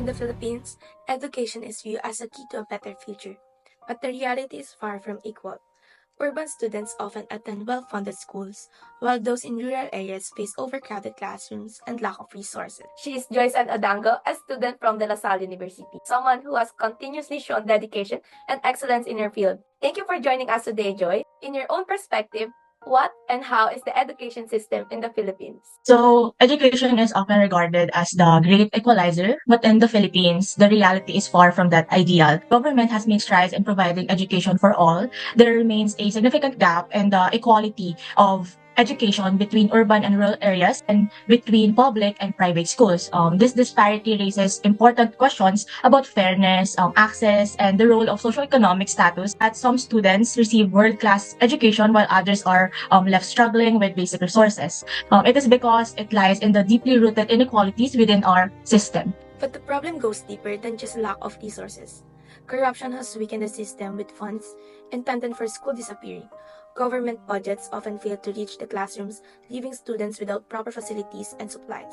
the Philippines, education is viewed as a key to a better future, but the reality is far from equal. Urban students often attend well-funded schools, while those in rural areas face overcrowded classrooms and lack of resources. She is Joyce Adango, a student from DLSU University, someone who has continuously shown dedication and excellence in her field. Thank you for joining us today, Joy. In your own perspective, what and how is the education system in the Philippines? So, education is often regarded as the great equalizer, but in the Philippines, the reality is far from that ideal. Government has made strides in providing education for all. There remains a significant gap in the equality of education between urban and rural areas and between public and private schools. This disparity raises important questions about fairness, access, and the role of socioeconomic status, as some students receive world-class education while others are left struggling with basic resources. It is because it lies in the deeply rooted inequalities within our system. But the problem goes deeper than just lack of resources. Corruption has weakened the system, with funds intended for school disappearing. Government budgets often fail to reach the classrooms, leaving students without proper facilities and supplies.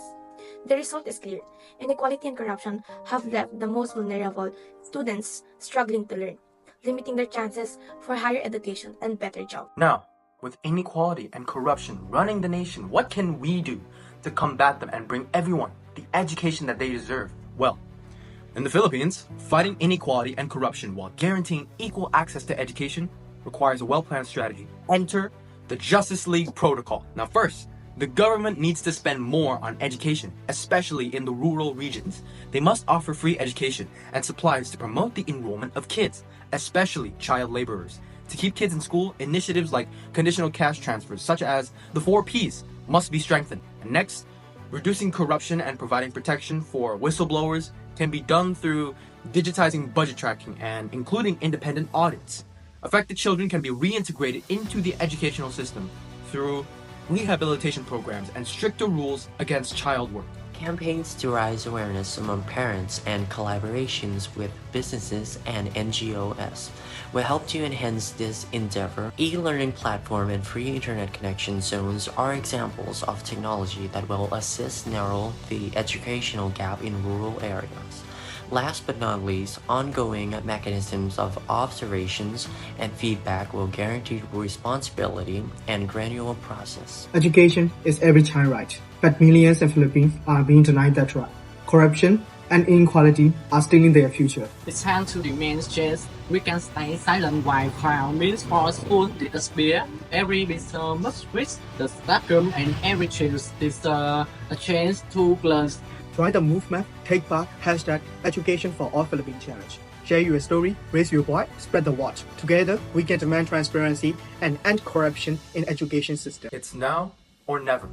The result is clear. Inequality and corruption have left the most vulnerable students struggling to learn, limiting their chances for higher education and better jobs. Now, with inequality and corruption running the nation, what can we do to combat them and bring everyone the education that they deserve? Well, in the Philippines, fighting inequality and corruption while guaranteeing equal access to education requires a well-planned strategy. Enter the Justice League Protocol. Now first, the government needs to spend more on education, especially in the rural regions. They must offer free education and supplies to promote the enrollment of kids, especially child laborers. To keep kids in school, initiatives like conditional cash transfers, such as the 4 Ps, must be strengthened. And next, reducing corruption and providing protection for whistleblowers can be done through digitizing budget tracking and including independent audits. Affected children can be reintegrated into the educational system through rehabilitation programs and stricter rules against child work. Campaigns to raise awareness among parents and collaborations with businesses and NGOs will help to enhance this endeavor. E-learning platform and free internet connection zones are examples of technology that will assist narrow the educational gap in rural areas. Last but not least, ongoing mechanisms of observations and feedback will guarantee responsibility and gradual process. Education is every child's right, but millions of Filipinos are being denied that right. Corruption and inequality are stealing their future. It's time to demand change. We can stay silent while crowd means for school disappear. Every visitor must reach the spectrum and every child deserves a chance to learn. Join the movement, take part, #Education for All Philippine Challenge. Share your story, raise your voice, spread the word. Together, we can demand transparency and end corruption in education system. It's now or never.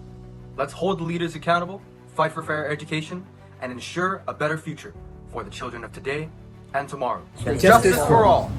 Let's hold the leaders accountable, fight for fair education, and ensure a better future for the children of today and tomorrow. Justice for all.